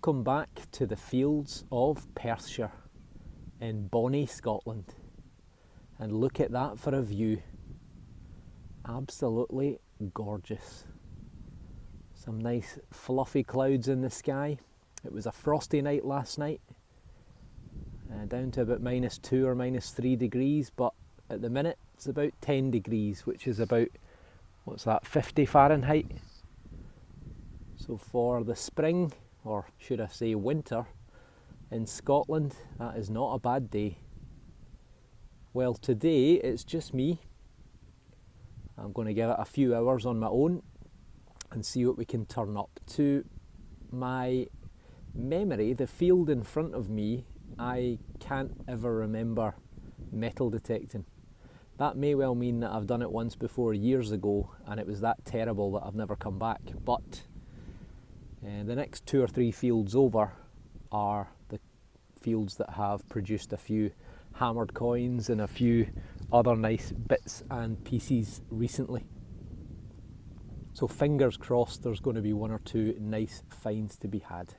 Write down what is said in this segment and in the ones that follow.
Welcome back to the fields of Perthshire in bonny Scotland. And look at that for a view. Absolutely gorgeous. Some nice fluffy clouds in the sky. It was a frosty night last night, down to about -2 or -3 degrees, but at the minute it's about 10 degrees, which is about, what's that, 50 Fahrenheit. So for the spring, or should I say winter, in Scotland, that is not a bad day. Well, today it's just me. I'm going to give it a few hours on my own and see what we can turn up. To my memory, the field in front of me, I can't ever remember metal detecting. That may well mean that I've done it once before years ago and it was that terrible that I've never come back, but the next 2 or 3 fields over are the fields that have produced a few hammered coins and a few other nice bits and pieces recently. So fingers crossed there's going to be 1 or 2 nice finds to be had.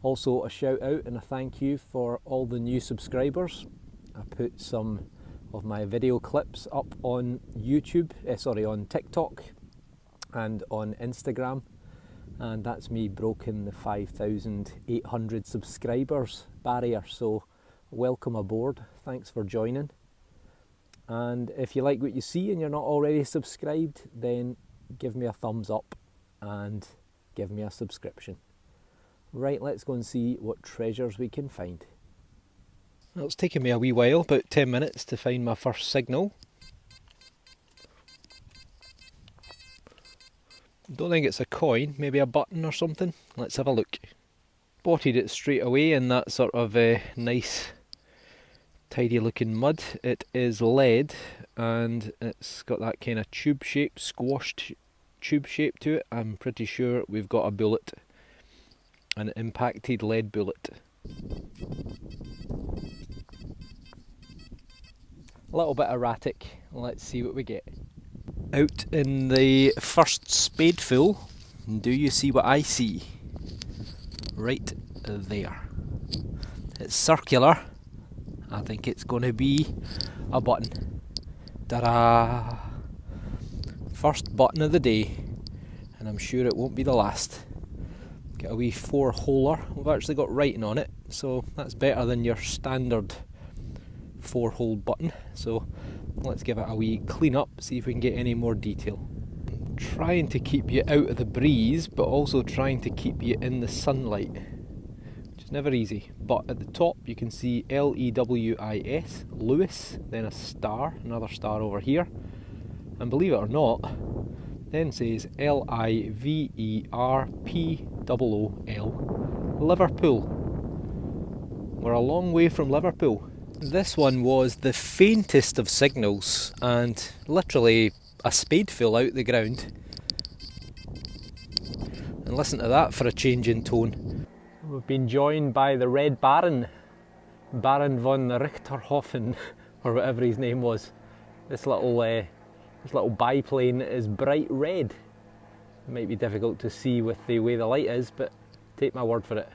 Also a shout out and a thank you for all the new subscribers. I put some of my video clips up on YouTube, on TikTok and on Instagram. And that's me broken the 5,800 subscribers barrier, so welcome aboard, thanks for joining. And if you like what you see and you're not already subscribed, then give me a thumbs up and give me a subscription. Right, let's go and see what treasures we can find. Well, it's taken me a wee while, about 10 minutes to find my first signal. Don't think it's a coin, maybe a button or something. Let's have a look. Spotted it straight away in that sort of nice, tidy looking mud. It is lead and it's got that kind of tube shape, squashed tube shape to it. I'm pretty sure we've got a bullet, an impacted lead bullet. A little bit erratic. Let's see what we get. Out in the first spadeful, do you see what I see? Right there. It's circular. I think it's going to be a button. Ta-da! First button of the day, and I'm sure it won't be the last. Get a wee 4-holer. We've actually got writing on it, so that's better than your standard 4-hole button. So let's give it a wee clean up, see if we can get any more detail. Trying to keep you out of the breeze, but also trying to keep you in the sunlight, which is never easy. But at the top you can see Lewis, Lewis, then a star, another star over here, and believe it or not, then says Liverpool, Liverpool. We're a long way from Liverpool. This one was the faintest of signals and literally a spadeful out the ground. And listen to that for a change in tone. We've been joined by the Red Baron, Baron von Richterhofen, or whatever his name was. This little biplane is bright red. It might be difficult to see with the way the light is, but take my word for it.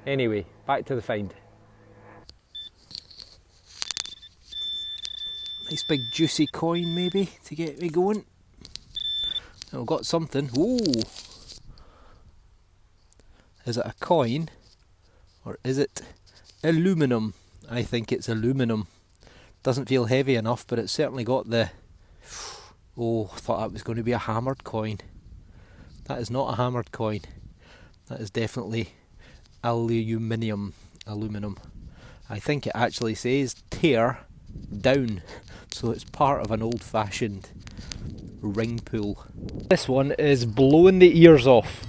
Anyway, back to the find. Nice big juicy coin maybe to get me going. Oh, got something. Ooh! Is it a coin or is it aluminum? I think it's aluminum. Doesn't feel heavy enough, but it's certainly got the... Oh, I thought that was going to be a hammered coin. That is not a hammered coin. That is definitely aluminum. I think it actually says tear down, so it's part of an old-fashioned ring pull. This one is blowing the ears off,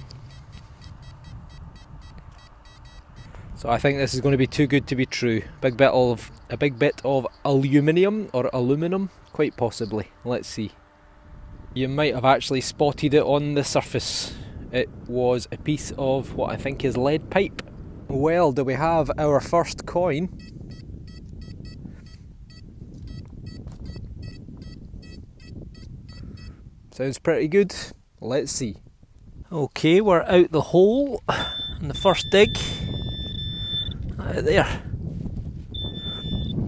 so I think this is going to be too good to be true. A big bit of aluminium or aluminum, quite possibly. Let's see. You might have actually spotted it on the surface. It was a piece of what I think is lead pipe. Well, do we have our first coin? Sounds pretty good. Let's see. Okay, we're out the hole in the first dig. That it there.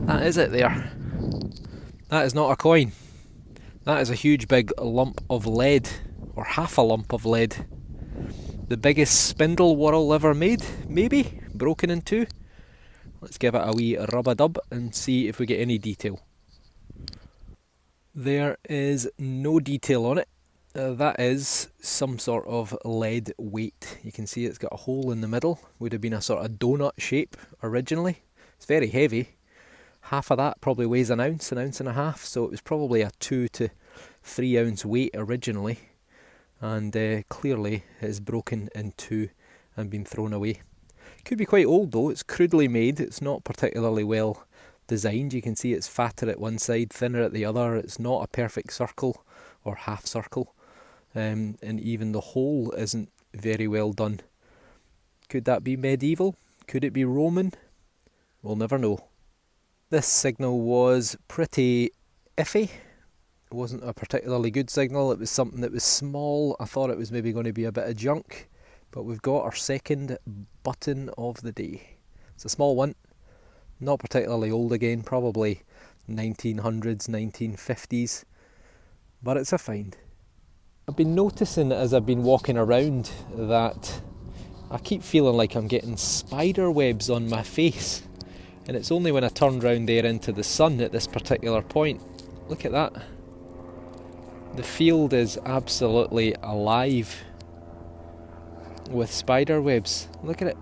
That is it there. That is not a coin. That is a huge big lump of lead, or half a lump of lead. The biggest spindle whorl ever made, maybe, broken in two. Let's give it a wee rub-a-dub and see if we get any detail. There is no detail on it. That is some sort of lead weight. You can see it's got a hole in the middle. Would have been a sort of donut shape originally. It's very heavy. Half of that probably weighs an ounce and a half. So it was probably a 2 to 3 ounce weight originally. And clearly has broken in two and been thrown away. Could be quite old though. It's crudely made. It's not particularly well designed. You can see it's fatter at one side, thinner at the other. It's not a perfect circle or half circle. And even the hole isn't very well done. Could that be medieval? Could it be Roman? We'll never know. This signal was pretty iffy. It wasn't a particularly good signal. It was something that was small. I thought it was maybe going to be a bit of junk, but we've got our second button of the day. It's a small one, not particularly old again, probably 1900s, 1950s, but it's a find. I've been noticing as I've been walking around that I keep feeling like I'm getting spider webs on my face, and it's only when I turn round there into the sun at this particular point. Look at that. The field is absolutely alive with spider webs. Look at it.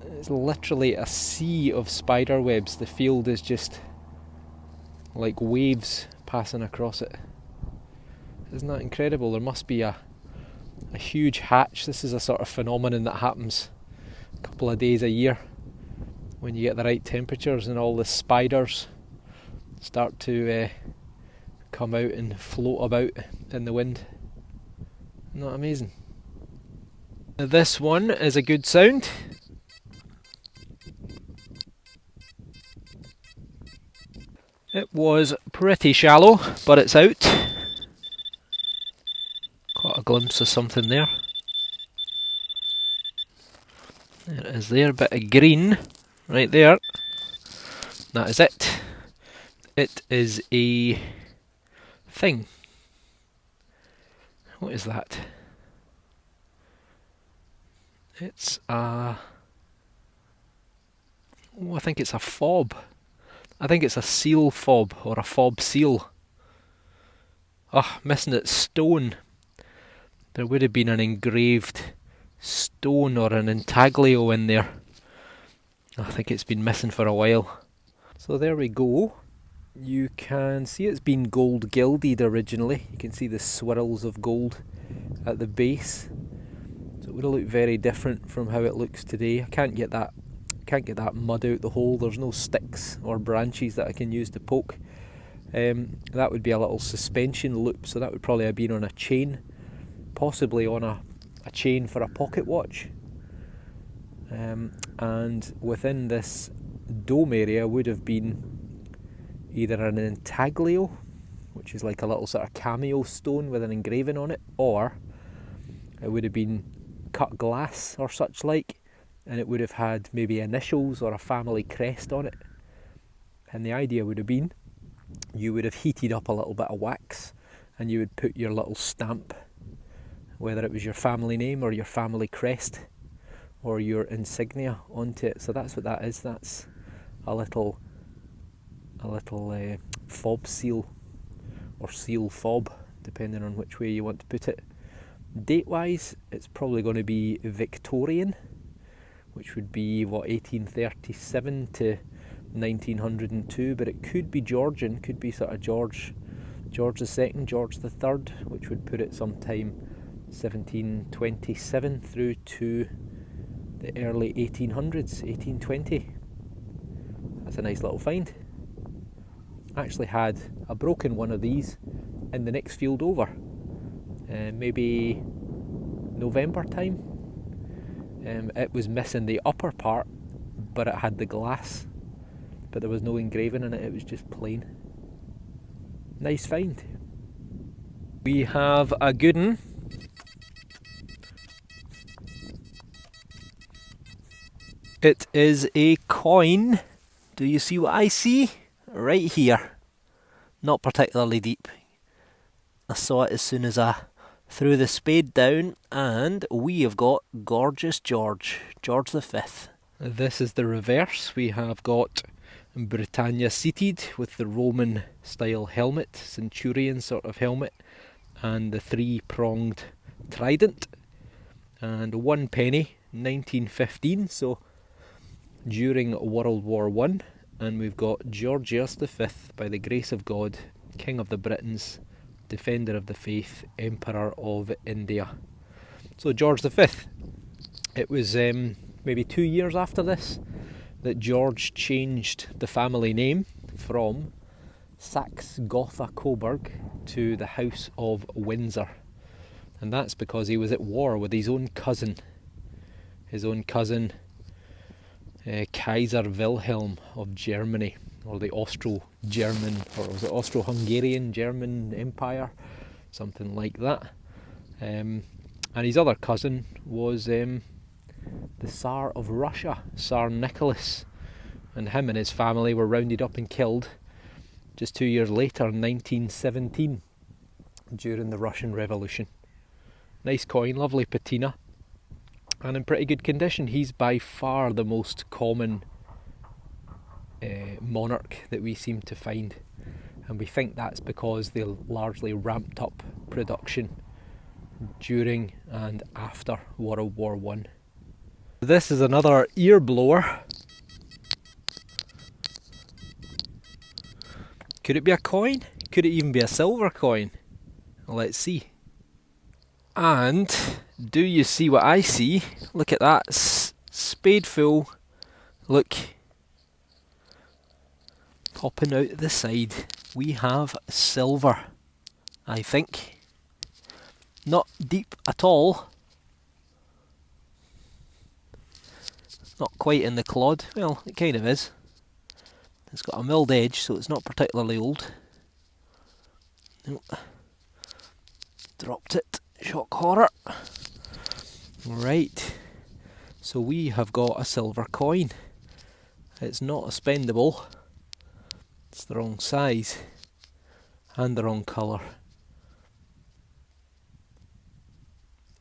It's literally a sea of spider webs. The field is just like waves passing across it. Isn't that incredible? There must be a huge hatch. This is a sort of phenomenon that happens a couple of days a year when you get the right temperatures and all the spiders start to come out and float about in the wind. Not amazing. This one is a good sound. It was pretty shallow, but it's out. Got a glimpse of something there. There it is there, bit of green right there. That is it. It is a thing. What is that? It's a... oh, I think it's a fob. I think it's a seal fob, or a fob seal. Ah, missing its stone. There would have been an engraved stone or an intaglio in there. I think it's been missing for a while. So there we go. You can see it's been gold gilded originally. You can see the swirls of gold at the base. So it would have looked very different from how it looks today. I can't get that mud out the hole. There's no sticks or branches that I can use to poke. That would be a little suspension loop, so that would probably have been on a chain, possibly on a chain for a pocket watch. And within this dome area would have been either an intaglio, which is like a little sort of cameo stone with an engraving on it, or it would have been cut glass or such like, and it would have had maybe initials or a family crest on it. And the idea would have been you would have heated up a little bit of wax and you would put your little stamp, whether it was your family name or your family crest or your insignia, onto it. So that's what that is. That's a little fob seal, or seal fob, depending on which way you want to put it. Date wise, it's probably going to be Victorian, which would be 1837 to 1902, but it could be Georgian, could be sort of George II, George III, which would put it sometime 1727 through to the early 1800s, 1820. That's a nice little find. Actually had a broken one of these in the next field over, maybe November time. It was missing the upper part, but it had the glass, but there was no engraving in it. It was just plain. Nice find. We have a good one. It is a coin. Do you see what I see? Right here. Not particularly deep. I saw it as soon as I threw the spade down, and we have got Gorgeous George, George V. This is the reverse. We have got Britannia seated with the Roman style helmet, centurion sort of helmet, and the three-pronged trident. And 1 penny, 1915, so during World War I. And we've got Georgius V, by the grace of God, King of the Britons, Defender of the Faith, Emperor of India. So George V. It was maybe 2 years after this that George changed the family name from Saxe-Gotha-Coburg to the House of Windsor. And that's because he was at war with his own cousin. Kaiser Wilhelm of Germany, or the Austro-German, or was it Austro-Hungarian German Empire, something like that. And his other cousin was the Tsar of Russia, Tsar Nicholas, and him and his family were rounded up and killed just 2 years later, in 1917, during the Russian Revolution. Nice coin, lovely patina, and in pretty good condition. He's by far the most common monarch that we seem to find, and we think that's because they largely ramped up production during and after World War I. This is another ear blower. Could it be a coin? Could it even be a silver coin? Let's see. And do you see what I see? Look at that, spade full. Look, popping out the side, we have silver, I think. Not deep at all. Not quite in the clod. Well, it kind of is. It's got a milled edge, so it's not particularly old. Nope. Dropped it. Shock horror. Right. So we have got a silver coin. It's not a spendable. It's the wrong size. And the wrong colour.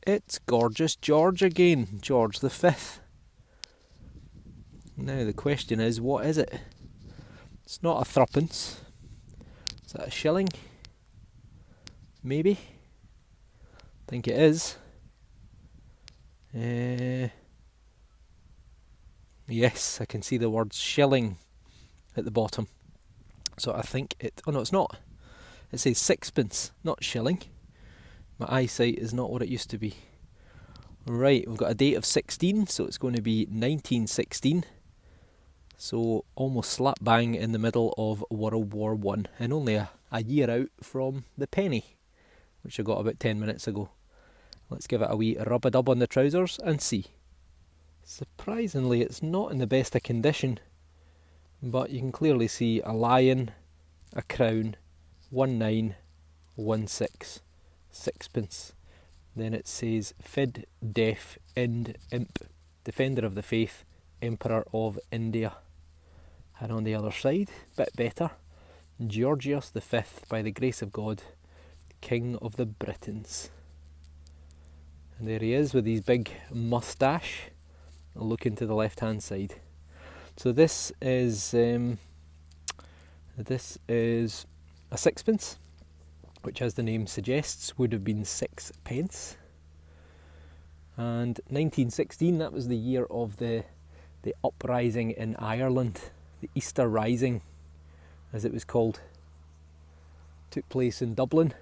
It's Gorgeous George again. George V. Now the question is, what is it? It's not a threepence. Is that a shilling? Maybe. I think it is. Yes, I can see the word shilling at the bottom. So I think it... Oh no, it's not. It says sixpence, not shilling. My eyesight is not what it used to be. Right, we've got a date of 16, so it's going to be 1916. So almost slap bang in the middle of World War I, and only a year out from the penny, which I got about 10 minutes ago. Let's give it a wee rub-a-dub on the trousers and see. Surprisingly, it's not in the best of condition, but you can clearly see a lion, a crown, 1916, sixpence. Then it says Fid, Def, Ind, Imp, Defender of the Faith, Emperor of India. And on the other side, bit better, Georgius V, by the grace of God, King of the Britons. And there he is with his big moustache, looking to the left hand side. So this is a sixpence, which, as the name suggests, would have been 6 pence. And 1916, that was the year of the uprising in Ireland, the Easter Rising, as it was called. Took place in Dublin.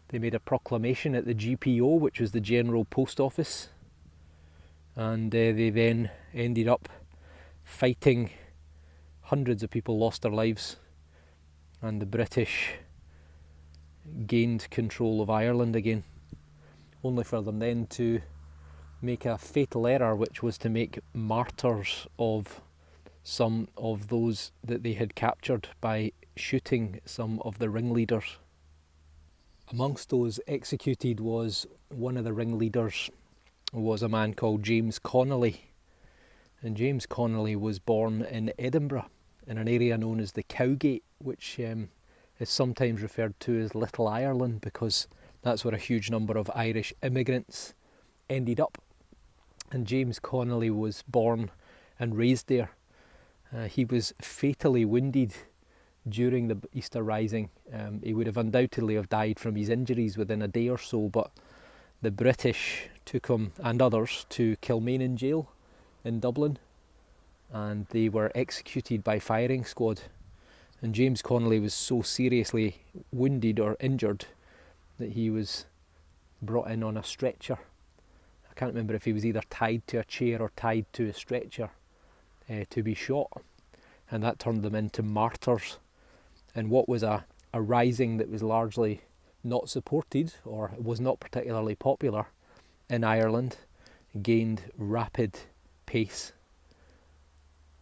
They made a proclamation at the GPO, which was the General Post Office, and they then ended up fighting. Hundreds of people lost their lives, and the British gained control of Ireland again, only for them then to make a fatal error, which was to make martyrs of some of those that they had captured by shooting some of the ringleaders. Amongst those executed was one of the ringleaders was a man called James Connolly. And James Connolly was born in Edinburgh in an area known as the Cowgate, which is sometimes referred to as Little Ireland because that's where a huge number of Irish immigrants ended up. And James Connolly was born and raised there. He was fatally wounded during the Easter Rising. He would have undoubtedly have died from his injuries within a day or so, but the British took him and others to Kilmainham jail in Dublin, and they were executed by firing squad. And James Connolly was so seriously wounded or injured that he was brought in on a stretcher. I can't remember if he was either tied to a chair or tied to a stretcher to be shot, and that turned them into martyrs. And what was a rising that was largely not supported or was not particularly popular in Ireland gained rapid pace.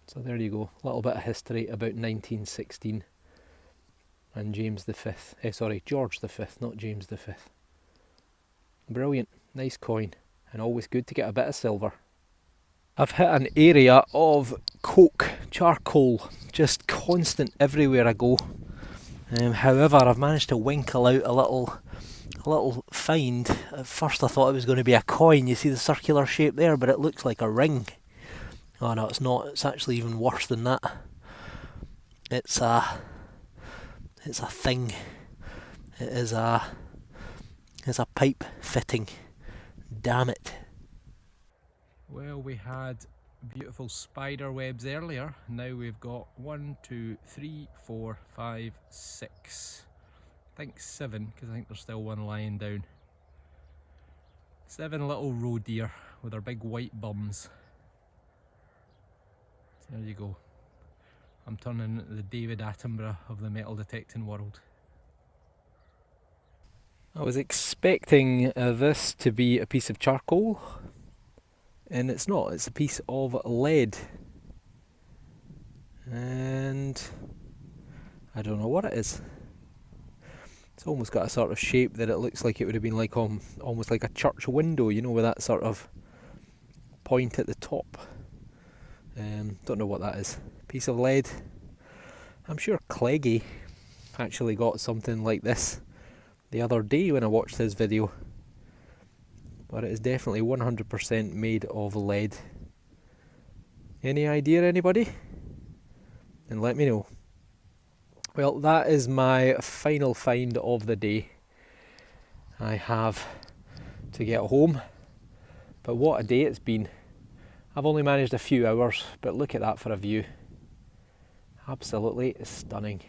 So there you go, a little bit of history about 1916 and George V, not James V. Brilliant, nice coin, and always good to get a bit of silver. I've hit an area of coke, charcoal, just constant everywhere I go. However, I've managed to winkle out a little find. At first I thought it was going to be a coin. You see the circular shape there, but it looks like a ring. Oh no, it's not. It's actually even worse than that. It's a thing. It's a pipe fitting. Damn it. Well, we had beautiful spider webs earlier. Now we've got 1, 2, 3, 4, 5, 6. I think 7, because I think there's still one lying down. 7 little roe deer with their big white bums. So there you go. I'm turning into the David Attenborough of the metal detecting world. I was expecting this to be a piece of charcoal, and it's not. It's a piece of lead, and I don't know what it is. It's almost got a sort of shape that it looks like it would have been like almost like a church window, you know, with that sort of point at the top. Don't know what that is. Piece of lead. I'm sure Cleggy actually got something like this the other day when I watched his video. But it is definitely 100% made of lead. Any idea, anybody? And let me know. Well, that is my final find of the day. I have to get home, but what a day it's been. I've only managed a few hours, but look at that for a view. Absolutely stunning.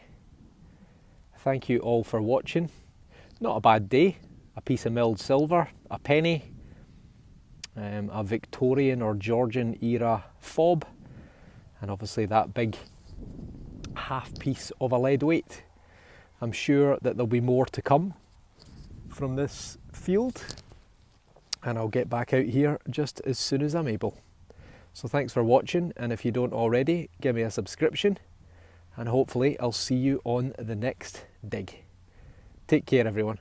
Thank you all for watching. Not a bad day. A piece of milled silver, a penny, a Victorian or Georgian era fob, and obviously that big half piece of a lead weight. I'm sure that there'll be more to come from this field, and I'll get back out here just as soon as I'm able. So thanks for watching, and if you don't already, give me a subscription, and hopefully I'll see you on the next dig. Take care, everyone.